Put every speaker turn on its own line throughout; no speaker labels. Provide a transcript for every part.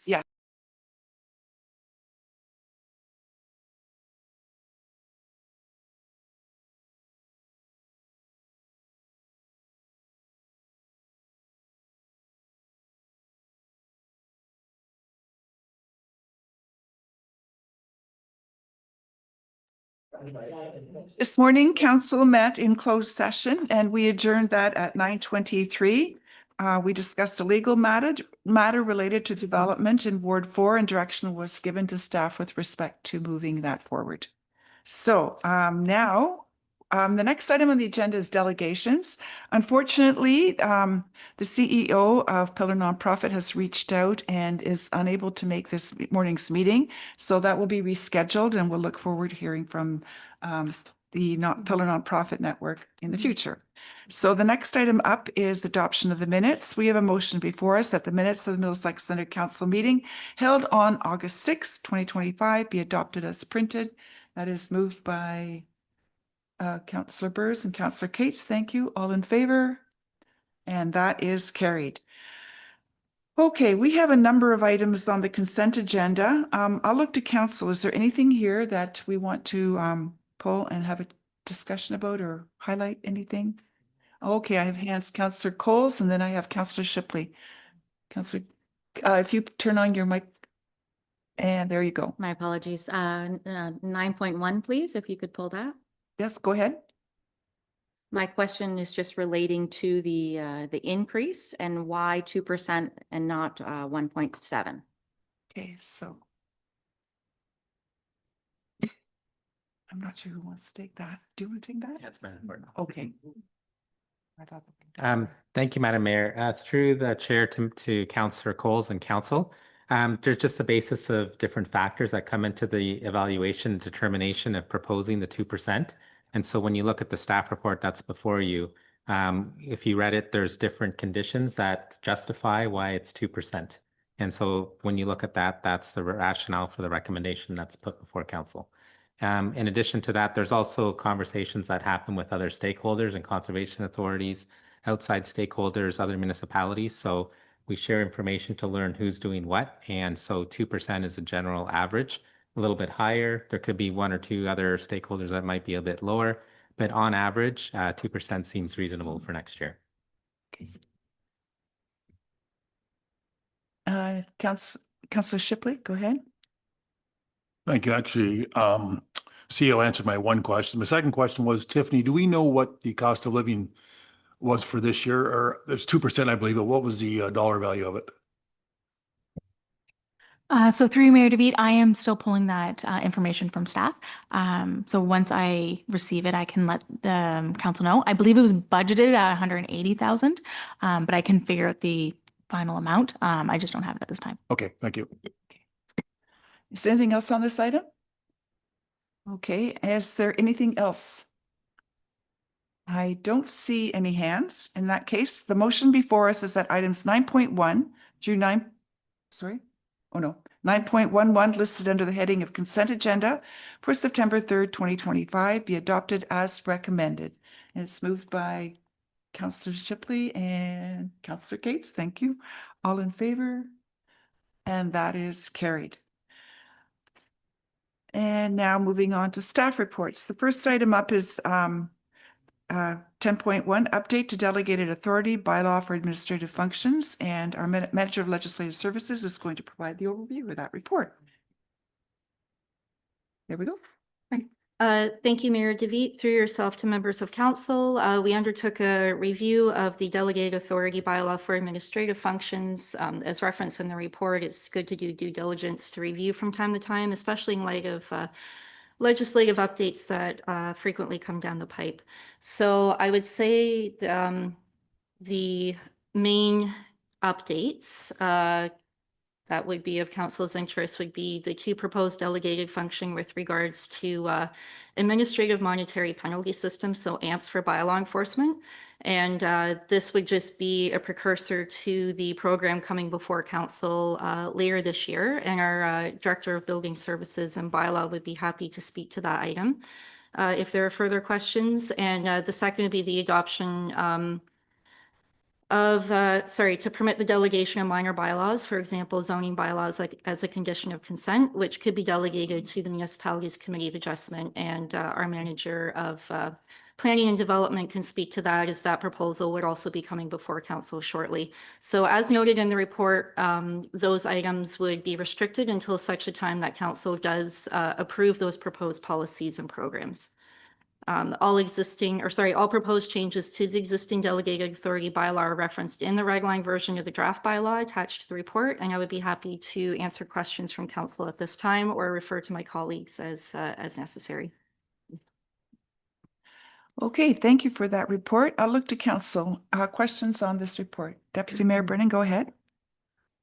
Yeah. This morning, council met in closed session and we adjourned that at 9:23. We discussed a legal matter related to development in Ward 4 and direction was given to staff with respect to moving that forward. So now the next item on the agenda is delegations. Unfortunately, the CEO of Pillar Nonprofit has reached out and is unable to make this morning's meeting. So that will be rescheduled and we'll look forward to hearing from the Pillar Nonprofit Network in the future. So the next item up is adoption of the minutes. We have a motion before us that the minutes of the Middlesex Center Council meeting held on August 6, 2025 be adopted as printed. That is moved by Councillor Burrs and Councillor Cates. Thank you. All in favor? And that is carried. Okay, we have a number of items on the consent agenda. I'll look to council. Is there anything here that we want to pull and have a discussion about or highlight anything? Okay, I have hands, Councillor Coles, and then I have Councillor Shipley. Councillor, if you turn on your mic, and there you go.
My apologies. 9.1, please, if you could pull that.
Yes, go ahead.
My question is just relating to the increase and why 2% and not 1.7.
Okay, so I'm not sure who wants to take that. Do you want to take that?
That's Madam Mayor.
Okay.
Thank you, Madam Mayor. Through the chair to Councillor Coles and council, there's just a basis of different factors that come into the evaluation and determination of proposing the 2%. And so when you look at the staff report that's before you, if you read it, there's different conditions that justify why it's 2%. And so when you look at that, that's the rationale for the recommendation that's put before council. In addition to that, there's also conversations that happen with other stakeholders and conservation authorities, outside stakeholders, other municipalities. So we share information to learn who's doing what. And so 2% is a general average, a little bit higher. There could be one or two other stakeholders that might be a bit lower, but on average, 2% seems reasonable for next year.
Okay. Councillor Shipley, go ahead.
Thank you. Actually, CEO answered my one question. My second question was, Tiffany, do we know what the cost of living was for this year? Or there's 2%, I believe, but what was the dollar value of it?
So through Mayor DeVete, I am still pulling that information from staff. So once I receive it, I can let the council know. I believe it was budgeted at 180,000, but I can figure out the final amount. I just don't have it at this time.
Okay, thank you.
Is there anything else on this item? Okay, is there anything else? I don't see any hands. In that case, the motion before us is that items 9.1 through 9.11 listed under the heading of consent agenda for September 3rd, 2025 be adopted as recommended. And it's moved by Councillor Shipley and Councillor Cates. Thank you. All in favor? And that is carried. And now moving on to staff reports. The first item up is 10.1 update to delegated authority bylaw for administrative functions, and our manager of legislative services is going to provide the overview of that report. There we go.
Thank you, Mayor DeVete. Through yourself to members of council, we undertook a review of the delegated authority bylaw for administrative functions. As referenced in the report, it's good to do due diligence to review from time to time, especially in light of legislative updates that frequently come down the pipe. So I would say the main updates that would be of council's interest would be the two proposed delegated function with regards to administrative monetary penalty system, so AMPS for bylaw enforcement. And this would just be a precursor to the program coming before council later this year. And our Director of Building Services and Bylaw would be happy to speak to that item if there are further questions. And the second would be the adoption to permit the delegation of minor bylaws, for example, zoning bylaws like as a condition of consent, which could be delegated to the municipalities committee of adjustment, and our manager of planning and development can speak to that, as that proposal would also be coming before council shortly. So as noted in the report, those items would be restricted until such a time that council does approve those proposed policies and programs. All proposed changes to the existing delegated authority bylaw are referenced in the redline version of the draft bylaw attached to the report, and I would be happy to answer questions from council at this time or refer to my colleagues as necessary.
Okay, thank you for that report. I'll look to council. Questions on this report? Deputy Mayor Brennan, go ahead.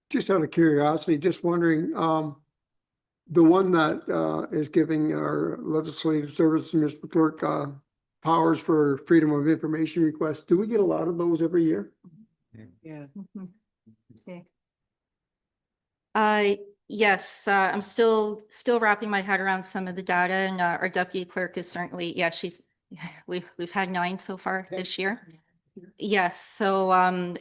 Just out of curiosity, just wondering, the one that is giving our legislative services, Mr. Clerk, powers for freedom of information requests, do we get a lot of those every year?
Yeah.
Okay. Yes, I'm still wrapping my head around some of the data, and our deputy clerk is certainly, we've had 9 so far this year. Yes, so and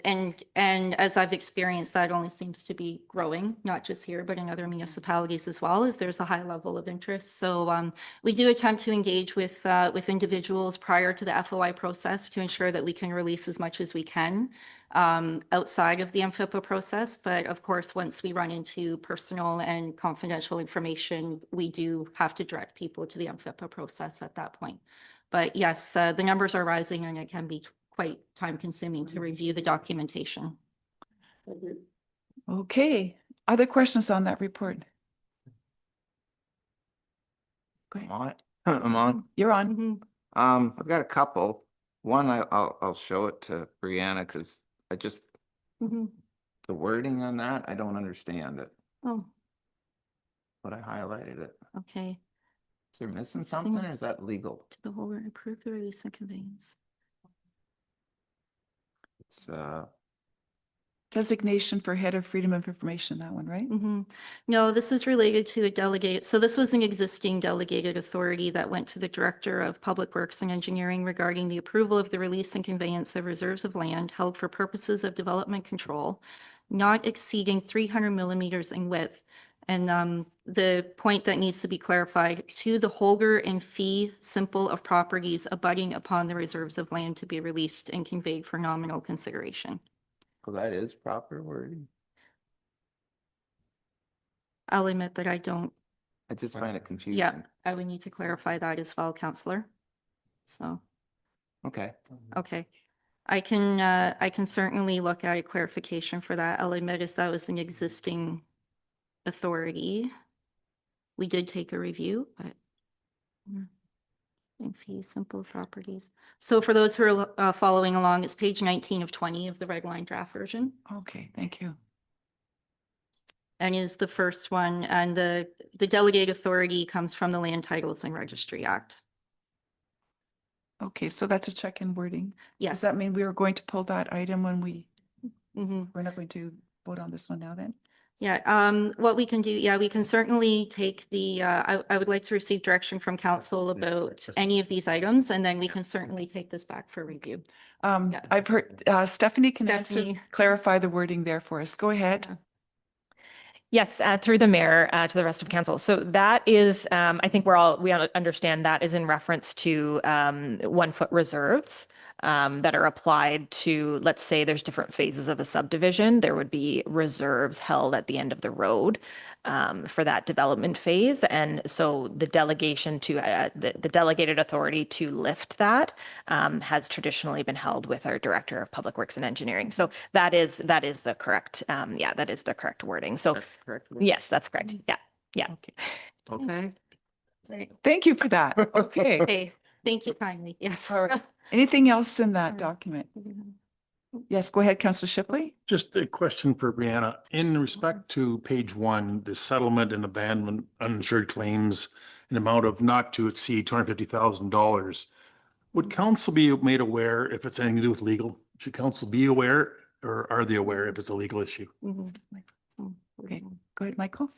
as I've experienced, that only seems to be growing, not just here, but in other municipalities as well, as there's a high level of interest. So we do attempt to engage with individuals prior to the FOI process to ensure that we can release as much as we can outside of the MFIPA process. But of course, once we run into personal and confidential information, we do have to direct people to the MFIPA process at that point. But yes, the numbers are rising, and it can be quite time consuming to review the documentation.
Okay, other questions on that report? Go ahead.
I'm on.
You're on.
Mhm.
I've got a couple. One, I'll show it to Brianna because
Mhm.
the wording on that, I don't understand it,
Oh,
but I highlighted it.
okay.
Is there missing something or is that legal?
To the holder, approve the release and conveyance.
It's,
Designation for head of freedom of information, that one, right?
Mhm. No, this is related to a delegate. So this was an existing delegated authority that went to the Director of Public Works and Engineering regarding the approval of the release and conveyance of reserves of land held for purposes of development control, not exceeding 300 millimeters in width. And the point that needs to be clarified, to the holder in fee simple of properties abutting upon the reserves of land to be released and conveyed for nominal consideration.
well, that is proper wording.
I'll admit that I don't,
I just find it
yeah,
confusing.
I would need to clarify that as well, Counselor. So,
Okay.
okay. I can certainly look at a clarification for that. I'll admit as that was an existing authority. We did take a review, but in fee simple properties. So for those who are following along, it's page 19 of 20 of the red line draft version,
Okay, thank you.
and is the first one. And the delegate authority comes from the Land Titles and Registry Act.
Okay, so that's a check in wording.
Yes.
Does that mean we are going to pull that item when
Mhm.
we're not going to vote on this one now then?
Yeah, what we can do, yeah, we can certainly take the, I would like to receive direction from council about any of these items, and then we can certainly take this back for review. Yeah.
I've heard, Stephanie can answer,
Stephanie.
clarify the wording there for us. Go ahead.
Yes, through the mayor to the rest of council. So that is, I think we understand that is in reference to 1 foot reserves that are applied to, let's say there's different phases of a subdivision. There would be reserves held at the end of the road for that development phase. And so the delegation to the delegated authority to lift that has traditionally been held with our Director of Public Works and Engineering. So that is the correct, that is the correct wording. So
That's correct.
yes, that's correct. Yeah, yeah.
Okay.
Right.
Thank you for that. Okay.
Okay, thank you kindly. Yes.
All right. Anything else in that document? Yes, go ahead, Councillor Shipley.
Just a question for Brianna. In respect to page 1, the settlement and abandonment uninsured claims, an amount of not to exceed $250,000. Would council be made aware if it's anything to do with legal? Should council be aware, or are they aware if it's a legal issue?
Mhm.
Okay, go ahead, Michael.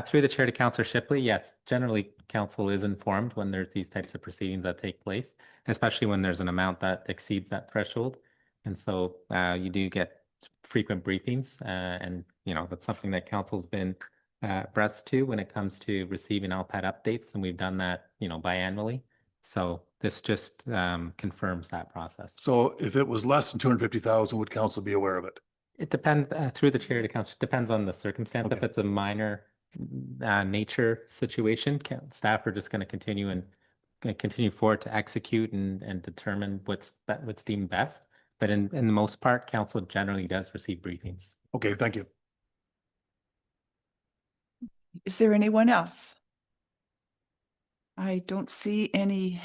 Through the chair to Councillor Shipley, yes, generally council is informed when there's these types of proceedings that take place, especially when there's an amount that exceeds that threshold. And so you do get frequent briefings, and that's something that council's been abreast to when it comes to receiving LPAT updates, and we've done that biannually. So this just confirms that process.
So if it was less than 250,000, would council be aware of it?
It depends, through the chair to council, depends on the circumstance. If
Okay.
it's a minor nature situation, staff are just going to continue forward to execute and determine what's deemed best. But in the most part, council generally does receive briefings.
Okay, thank you.
Is there anyone else? I don't see any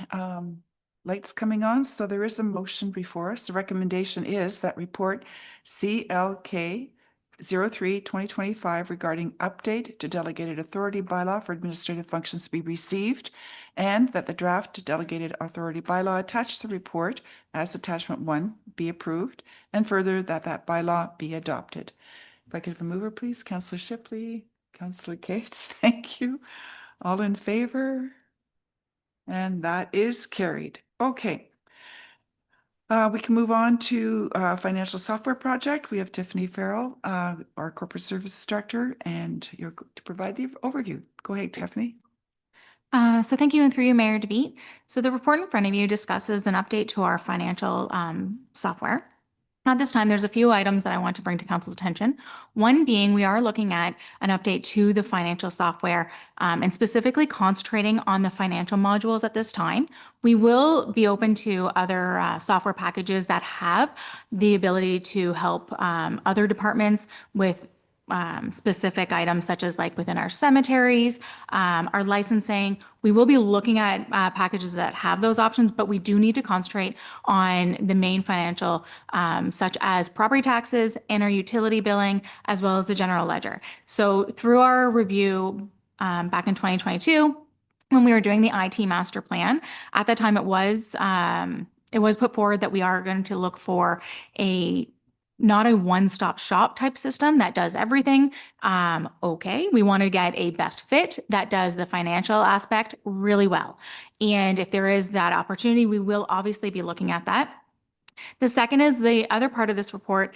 lights coming on, so there is a motion before us. The recommendation is that report CLK 03/2025 regarding update to delegated authority bylaw for administrative functions be received, and that the draft delegated authority bylaw attached to the report as attachment 1 be approved, and further that bylaw be adopted. If I could have a mover, please. Councillor Shipley, Councillor Cates, thank you. All in favor? And that is carried. Okay. We can move on to financial software project. We have Tiffany Farrell, our corporate services director, and you're to provide the overview. Go ahead, Tiffany.
So thank you, and through you, Mayor DeVete. So the report in front of you discusses an update to our financial software. At this time, there's a few items that I want to bring to council's attention. One being, we are looking at an update to the financial software and specifically concentrating on the financial modules at this time. We will be open to other software packages that have the ability to help other departments with specific items such as like within our cemeteries, our licensing. We will be looking at packages that have those options, but we do need to concentrate on the main financial, such as property taxes and our utility billing, as well as the general ledger. So through our review back in 2022, when we were doing the IT master plan, at that time it was put forward that we are going to look for not a one-stop shop type system that does everything. Okay, we want to get a best fit that does the financial aspect really well. And if there is that opportunity, we will obviously be looking at that. The second is the other part of this report.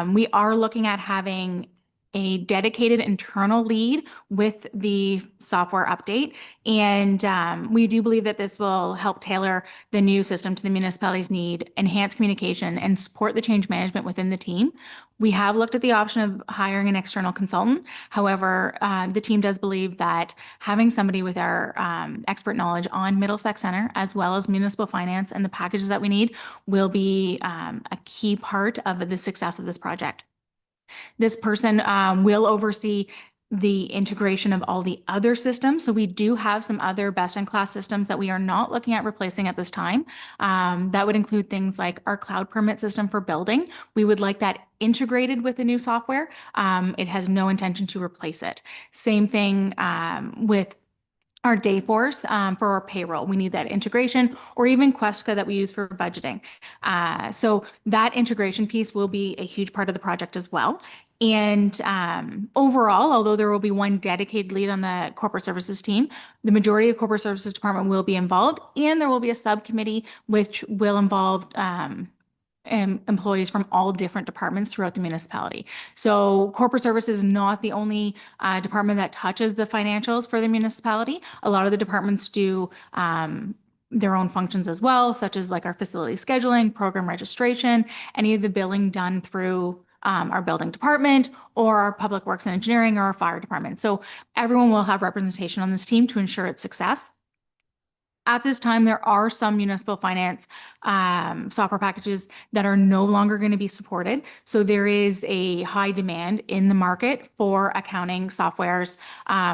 We are looking at having a dedicated internal lead with the software update. And we do believe that this will help tailor the new system to the municipality's need, enhance communication, and support the change management within the team. We have looked at the option of hiring an external consultant. However, the team does believe that having somebody with our expert knowledge on Middlesex Center, as well as municipal finance and the packages that we need, will be a key part of the success of this project. This person will oversee the integration of all the other systems. So we do have some other best-in-class systems that we are not looking at replacing at this time. That would include things like our cloud permit system for building. We would like that integrated with the new software. It has no intention to replace it. Same thing with our Dayforce for our payroll. We need that integration, or even Questka that we use for budgeting. So that integration piece will be a huge part of the project as well. And overall, although there will be one dedicated lead on the corporate services team, the majority of corporate services department will be involved, and there will be a subcommittee which will involve employees from all different departments throughout the municipality. So corporate services is not the only department that touches the financials for the municipality. A lot of the departments do their own functions as well, such as like our facility scheduling, program registration, any of the billing done through our building department or our public works and engineering or our fire department. So everyone will have representation on this team to ensure its success. At this time, there are some municipal finance software packages that are no longer going to be supported. So there is a high demand in the market for accounting softwares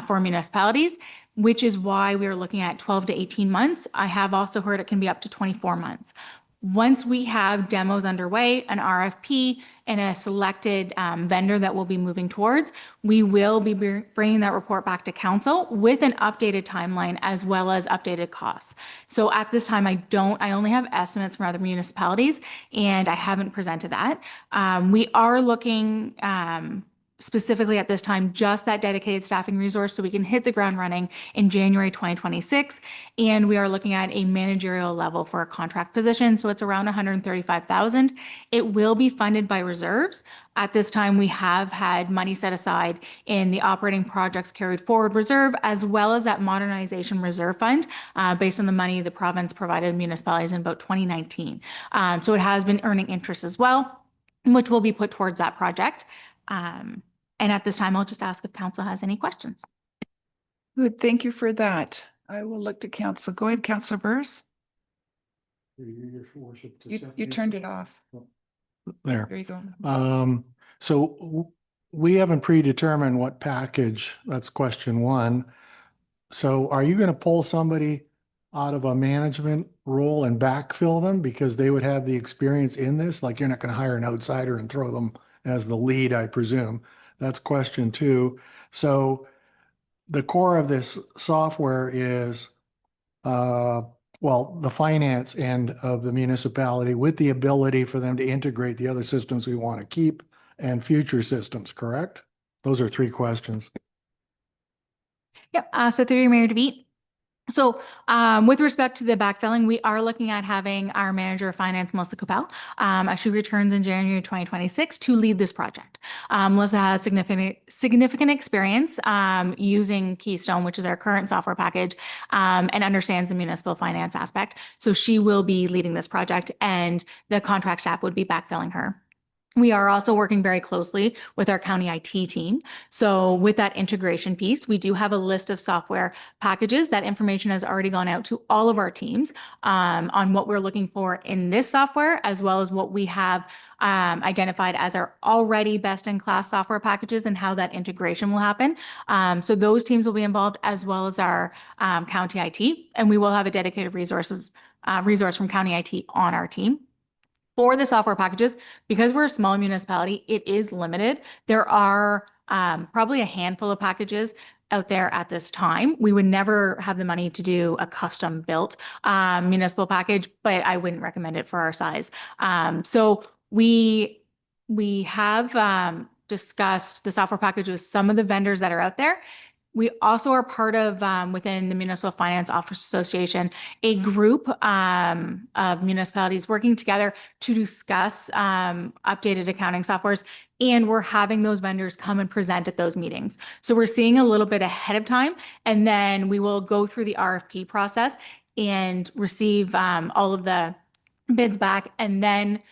for municipalities, which is why we're looking at 12 to 18 months. I have also heard it can be up to 24 months. Once we have demos underway, an RFP, and a selected vendor that we'll be moving towards, we will be bringing that report back to council with an updated timeline as well as updated costs. So at this time, I only have estimates from other municipalities, and I haven't presented that. We are looking specifically at this time, just that dedicated staffing resource so we can hit the ground running in January 2026. And we are looking at a managerial level for a contract position. So it's around 135,000. It will be funded by reserves. At this time, we have had money set aside in the operating projects carried forward reserve, as well as that modernization reserve fund, based on the money the province provided municipalities in about 2019. So it has been earning interest as well, which will be put towards that project. And at this time, I'll just ask if council has any questions.
Good, thank you for that. I will look to council. Go ahead, Councillor Burrs. You turned it off.
There.
There you go.
We haven't predetermined what package, that's question one. So are you going to pull somebody out of a management role and backfill them because they would have the experience in this? Like, you're not going to hire an outsider and throw them as the lead, I presume. That's question two. So the core of this software is, well, the finance end of the municipality with the ability for them to integrate the other systems we want to keep and future systems, correct? Those are three questions.
Yep. So through your Mayor DeVete. So with respect to the backfilling, we are looking at having our manager of finance, Melissa Capel, actually returns in January 2026 to lead this project. Melissa has significant experience using Keystone, which is our current software package, and understands the municipal finance aspect. So she will be leading this project, and the contract staff would be backfilling her. We are also working very closely with our county IT team. So with that integration piece, we do have a list of software packages. That information has already gone out to all of our teams on what we're looking for in this software, as well as what we have identified as our already best-in-class software packages and how that integration will happen. So those teams will be involved, as well as our county IT, and we will have a dedicated resource from county IT on our team. For the software packages, because we're a small municipality, it is limited. There are probably a handful of packages out there at this time. We would never have the money to do a custom built municipal package, but I wouldn't recommend it for our size. So we have discussed the software package with some of the vendors that are out there. We also are part of, within the Municipal Finance Officers Association, a group of municipalities working together to discuss updated accounting softwares, and we're having those vendors come and present at those meetings. So we're seeing a little bit ahead of time, and then we will go through the RFP process and receive all of the bids back, and then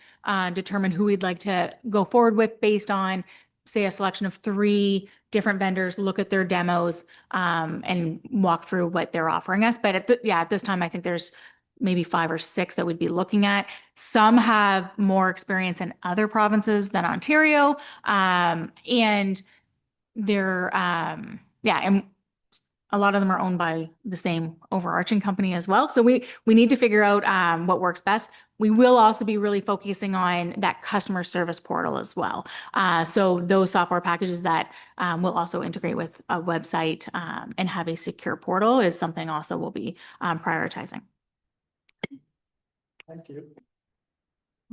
determine who we'd like to go forward with based on, say, a selection of 3 different vendors, look at their demos, and walk through what they're offering us. But at this time, I think there's maybe 5 or 6 that we'd be looking at. Some have more experience in other provinces than Ontario. And they're, and a lot of them are owned by the same overarching company as well. So we need to figure out what works best. We will also be really focusing on that customer service portal as well. So those software packages that will also integrate with a website and have a secure portal is something also we'll be prioritizing.
Thank you.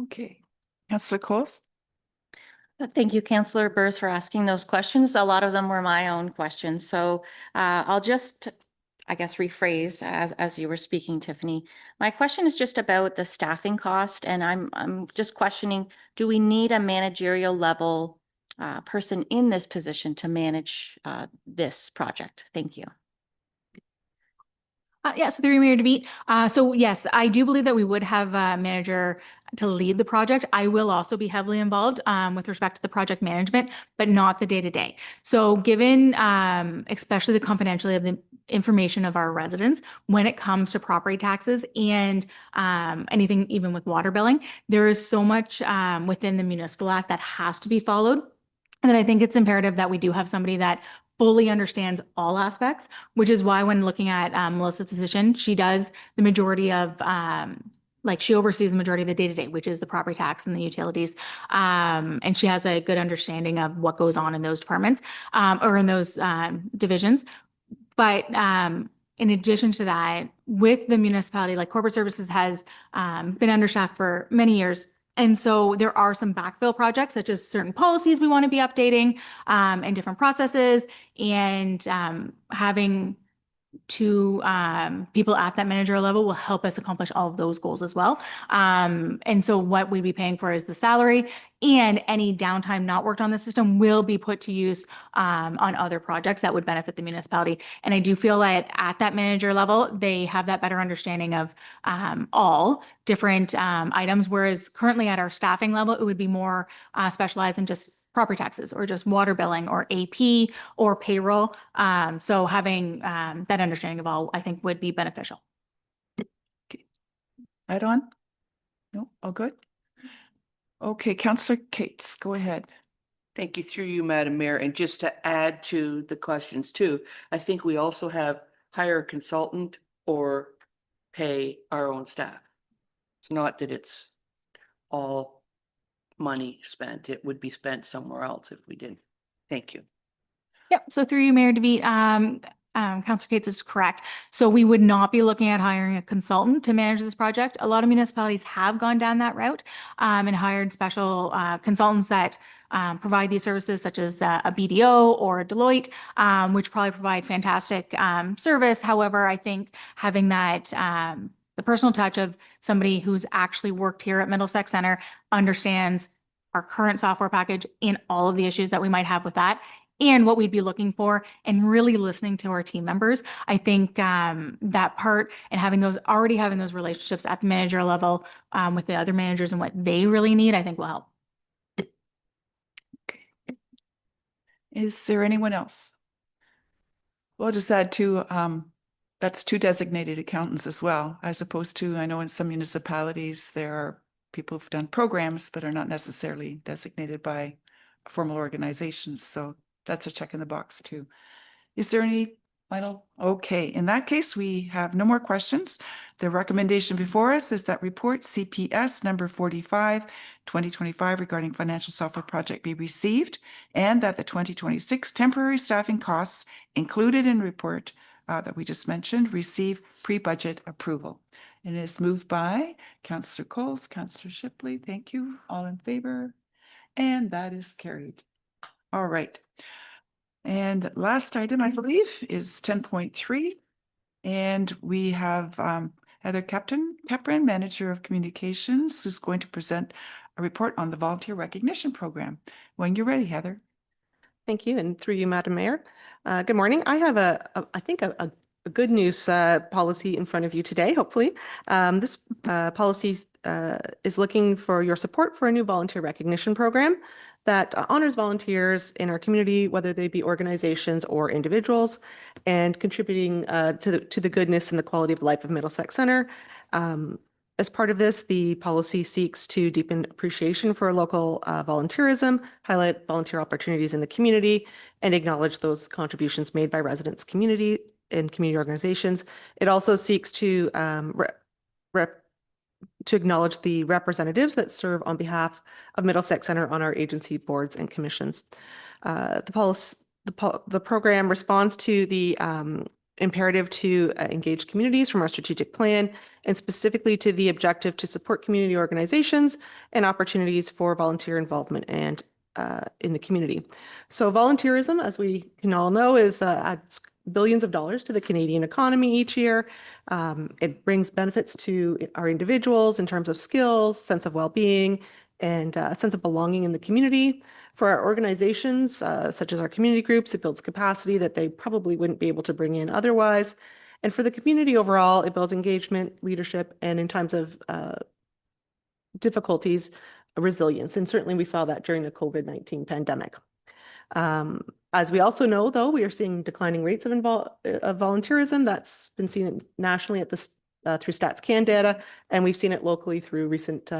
Okay. Councillor Coles?
Thank you, Councillor Burrs, for asking those questions. A lot of them were my own questions. So I'll just, I guess, rephrase as you were speaking, Tiffany. My question is just about the staffing cost, and I'm just questioning, do we need a managerial level person in this position to manage this project? Thank you.
So through Mayor DeVete. So yes, I do believe that we would have a manager to lead the project. I will also be heavily involved with respect to the project management, but not the day-to-day. So given especially the confidentiality of the information of our residents when it comes to property taxes and anything even with water billing, there is so much within the Municipal Act that has to be followed. And I think it's imperative that we do have somebody that fully understands all aspects, which is why when looking at Melissa's position, she does the majority of, she oversees the majority of the day-to-day, which is the property tax and the utilities. And she has a good understanding of what goes on in those departments or in those divisions. But in addition to that, with the municipality, like corporate services has been understaffed for many years. And so there are some backfill projects, such as certain policies we want to be updating, and different processes, and having two people at that manager level will help us accomplish all of those goals as well. And so what we'd be paying for is the salary, and any downtime not worked on the system will be put to use on other projects that would benefit the municipality. And I do feel that at that manager level, they have that better understanding of all different items, whereas currently at our staffing level, it would be more specialized in just property taxes or just water billing or AP or payroll. So having that understanding of all, I think, would be beneficial.
Add on? No, all good? Okay, Councillor Cates, go ahead.
Thank you, through you, Madam Mayor. And just to add to the questions too, I think we also have hire a consultant or pay our own staff. It's not that it's all money spent. It would be spent somewhere else if we didn't. Thank you.
Yep. So through you, Mayor DeVete, Councilor Cates is correct. So we would not be looking at hiring a consultant to manage this project. A lot of municipalities have gone down that route and hired special consultants that provide these services, such as a BDO or a Deloitte, which probably provide fantastic service. However, I think having that the personal touch of somebody who's actually worked here at Middlesex Center, understands our current software package and all of the issues that we might have with that, and what we'd be looking for, and really listening to our team members. I think that part, and having those relationships at the manager level with the other managers and what they really need, I think will help.
Okay. Is there anyone else? Well, just add to, that's two designated accountants as well, as opposed to, I know in some municipalities, there are people who've done programs, but are not necessarily designated by formal organizations. So that's a check in the box too. Is there any final? Okay, in that case, we have no more questions. The recommendation before us is that report CPS number 45, 2025 regarding financial software project be received, and that the 2026 temporary staffing costs included in report that we just mentioned receive pre-budget approval. And it is moved by Councillor Coles, Councillor Shipley. Thank you. All in favor? And that is carried. All right. And last item, I believe, is 10.3. And we have Heather Capron, Manager of Communications, who's going to present a report on the Volunteer Recognition Program. When you're ready, Heather.
Thank you, and through you, Madam Mayor. Good morning. I have I think a good news policy in front of you today, hopefully. This policy is looking for your support for a new volunteer recognition program that honors volunteers in our community, whether they be organizations or individuals, and contributing to the goodness and the quality of life of Middlesex Center. As part of this, the policy seeks to deepen appreciation for local volunteerism, highlight volunteer opportunities in the community, and acknowledge those contributions made by residents, community, and community organizations. It also seeks to acknowledge the representatives that serve on behalf of Middlesex Center on our agency boards and commissions. The program responds to the imperative to engage communities from our strategic plan, and specifically to the objective to support community organizations and opportunities for volunteer involvement and in the community. So volunteerism, as we can all know, adds billions of dollars to the Canadian economy each year. It brings benefits to our individuals in terms of skills, sense of well-being, and a sense of belonging in the community. For our organizations, such as our community groups, it builds capacity that they probably wouldn't be able to bring in otherwise. And for the community overall, it builds engagement, leadership, and in times of difficulties, resilience. And certainly we saw that during the COVID-19 pandemic. As we also know, though, we are seeing declining rates of volunteerism. That's been seen nationally at this through StatsCan data, and we've seen it locally through recent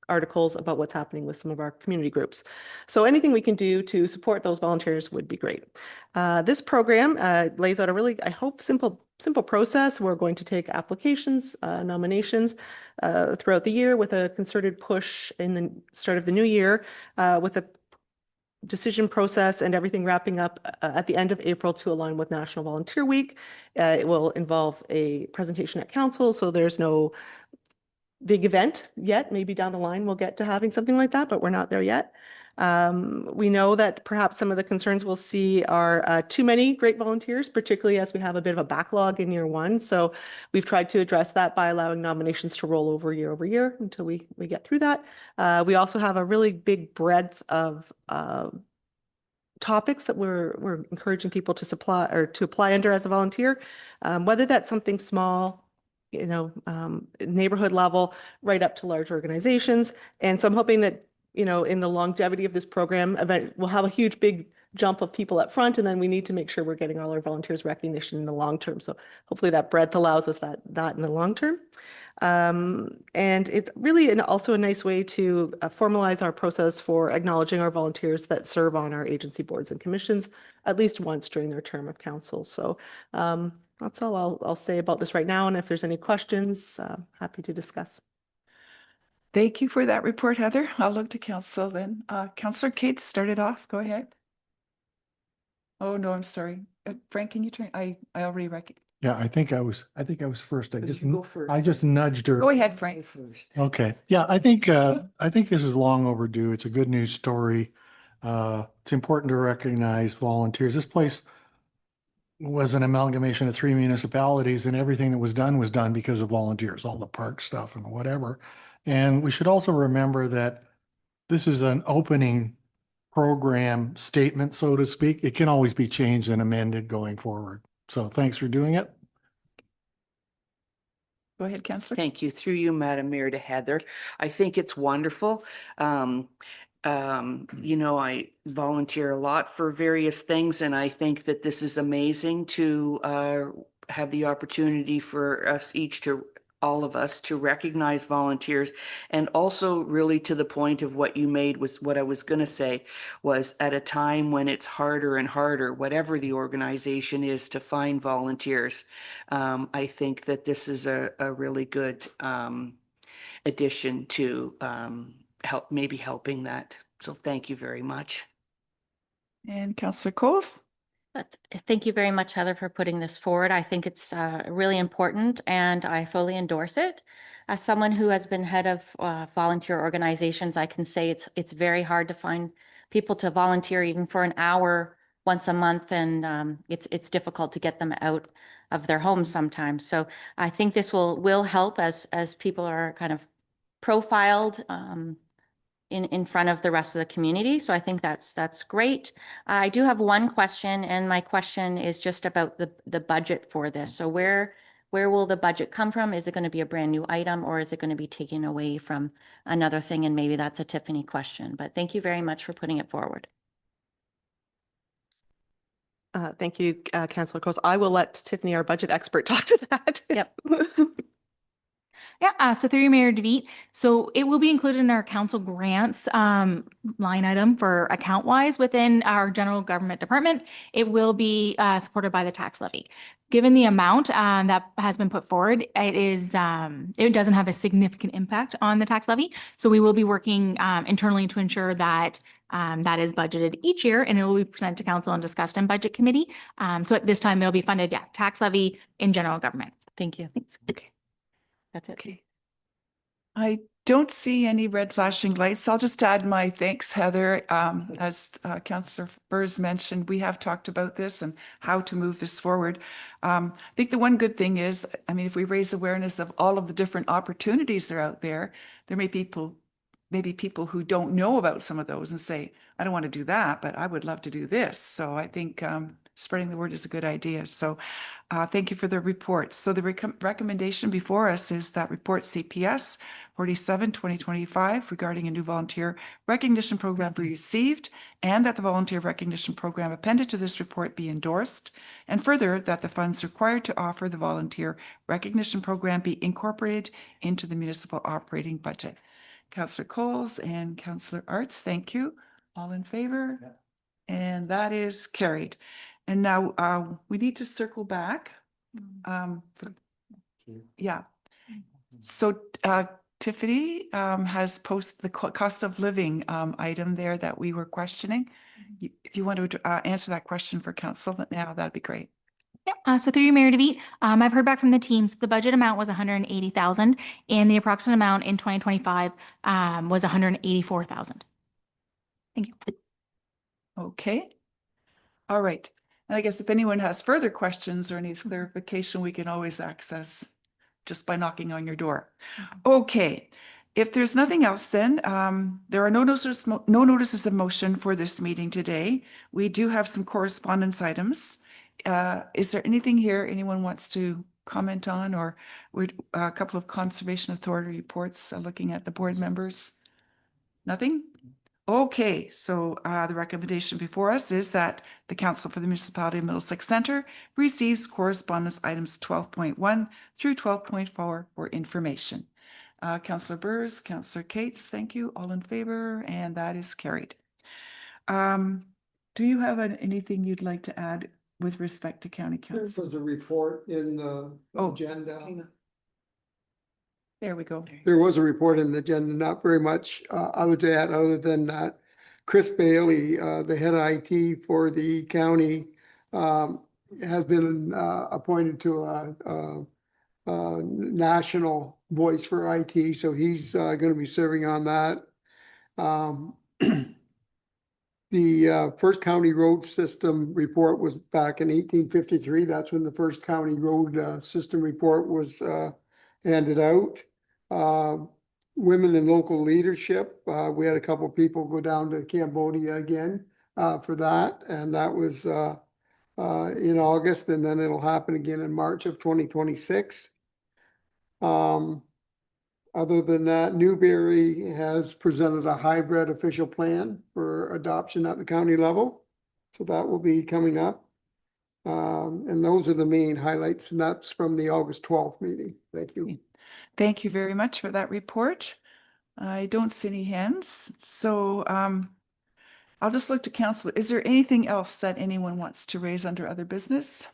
articles about what's happening with some of our community groups. So anything we can do to support those volunteers would be great. This program lays out a really, I hope, simple process. We're going to take applications, nominations throughout the year with a concerted push in the start of the new year with a decision process and everything wrapping up at the end of April to align with National Volunteer Week. It will involve a presentation at council, so there's no big event yet. Maybe down the line we'll get to having something like that, but we're not there yet. We know that perhaps some of the concerns we'll see are too many great volunteers, particularly as we have a bit of a backlog in year one. So we've tried to address that by allowing nominations to roll over year until we get through that. We also have a really big breadth of topics that we're encouraging people to supply or to apply under as a volunteer, whether that's something small, neighborhood level, right up to large organizations. And so I'm hoping that, in the longevity of this program, we'll have a huge, big jump of people up front, and then we need to make sure we're getting all our volunteers recognition in the long term. So hopefully that breadth allows us that in the long term. And it's really also a nice way to formalize our process for acknowledging our volunteers that serve on our agency boards and commissions at least once during their term of council. So that's all I'll say about this right now. And if there's any questions, happy to discuss.
Thank you for that report, Heather. I'll look to council then. Councillor Kate started off. Go ahead. Oh, no, I'm sorry. Frank, can you turn? I already recognize.
Yeah, I think I was first.
You go first.
I just nudged her.
Go ahead, Frank.
Okay. Yeah, I think this is long overdue. It's a good news story. It's important to recognize volunteers. This place was an amalgamation of 3 municipalities, and everything that was done because of volunteers, all the park stuff and whatever. And we should also remember that this is an opening program statement, so to speak. It can always be changed and amended going forward. So thanks for doing it.
Go ahead, Councillor.
Thank you. Through you, Madam Mayor, to Heather. I think it's wonderful. I volunteer a lot for various things, and I think that this is amazing to have the opportunity for all of us to recognize volunteers. And also really to the point of what you made was what I was going to say was at a time when it's harder and harder, whatever the organization is, to find volunteers. I think that this is a really good addition to helping that. So thank you very much.
And Councillor Coles.
Thank you very much, Heather, for putting this forward. I think it's really important, and I fully endorse it. As someone who has been head of volunteer organizations, I can say it's very hard to find people to volunteer even for an hour once a month, and it's difficult to get them out of their homes sometimes. So I think this will help as people are kind of profiled in front of the rest of the community. So I think that's great. I do have one question, and my question is just about the budget for this. So where will the budget come from? Is it going to be a brand new item, or is it going to be taken away from another thing? And maybe that's a Tiffany question, but thank you very much for putting it forward.
Thank you, Councillor Coles. I will let Tiffany, our budget expert, talk to that.
Yep.
Yeah, so through you, Mayor DeVete. So it will be included in our council grants line item for account wise within our general government department. It will be supported by the tax levy. Given the amount that has been put forward, it doesn't have a significant impact on the tax levy. So we will be working internally to ensure that that is budgeted each year, and it will be presented to council and discussed in budget committee. So at this time, it'll be funded, tax levy in general government.
Thank you.
Thanks.
Okay.
That's it.
Okay. I don't see any red flashing lights. I'll just add my thanks, Heather. As Councillor Burrs mentioned, we have talked about this and how to move this forward. I think the one good thing is, if we raise awareness of all of the different opportunities that are out there, there may be people who don't know about some of those and say, I don't want to do that, but I would love to do this. So I think spreading the word is a good idea. So thank you for the report. So the recommendation before us is that report CPS 47/2025 regarding a new volunteer recognition program be received, and that the volunteer recognition program appended to this report be endorsed, and further that the funds required to offer the volunteer recognition program be incorporated into the municipal operating budget. Councillor Coles and Councillor Arts, thank you. All in favor? Yeah. And that is carried. And now we need to circle back. So Tiffany has posted the cost of living item there that we were questioning. If you want to answer that question for council now, that'd be great.
Yeah, so through you, Mayor DeVite, I've heard back from the teams. The budget amount was 180,000 and the approximate amount in 2025 was 184,000. Thank you.
Okay. All right. And I guess if anyone has further questions or needs clarification, we can always access just by knocking on your door. Okay. If there's nothing else, then there are no notices of motion for this meeting today. We do have some correspondence items. Is there anything here anyone wants to comment on, or a couple of Conservation Authority reports looking at the board members? Nothing? Okay, so the recommendation before us is that the Council for the Municipality of Middlesex Centre receives correspondence items 12.1 through 12.4 for information. Councillor Burrs, Councillor Cates, thank you. All in favor, and that is carried. Do you have anything you'd like to add with respect to County
This
Council?
was a report in the
Oh.
agenda.
There we go.
There was a report in the agenda, not very much other than that. Chris Bailey, the head of IT for the county, has been appointed to a national voice for IT, so he's going to be serving on that. The first county road system report was back in 1853. That's when the first county road system report was handed out. Women in local leadership, we had a couple of people go down to Cambodia again for that, and that was in August, and then it'll happen again in March of 2026. Other than that, Newberry has presented a hybrid official plan for adoption at the county level. So that will be coming up. And those are the main highlights, and that's from the August 12th meeting. Thank you.
Thank you very much for that report. I don't see any hands, so I'll just look to council. Is there anything else that anyone wants to raise under other business?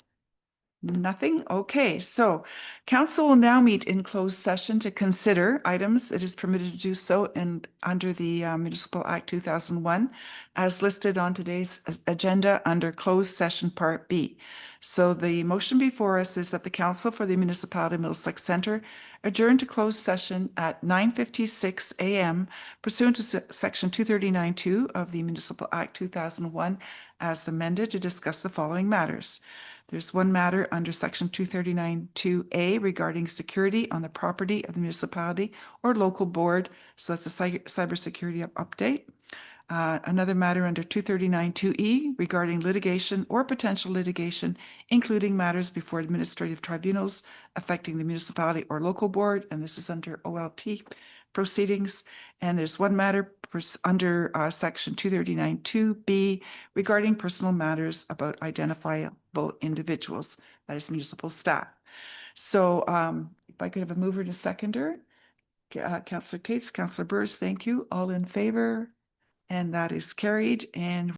Nothing? Okay, so council will now meet in closed session to consider items. It is permitted to do so and under the Municipal Act 2001 as listed on today's agenda under closed session Part B. So the motion before us is that the Council for the Municipality of Middlesex Centre adjourn to closed session at 9:56 a.m. pursuant to Section 239(2) of the Municipal Act 2001 as amended to discuss the following matters. There's one matter under Section 239(2)A regarding security on the property of the municipality or local board. So that's a cybersecurity update. Another matter under 239(2)E regarding litigation or potential litigation, including matters before administrative tribunals affecting the municipality or local board, and this is under OLT proceedings. And there's one matter under Section 239(2)B regarding personal matters about identifiable individuals, that is municipal staff. So if I could have a mover and a seconder. Councillor Cates, Councillor Burrs, thank you. All in favor? And that is carried. And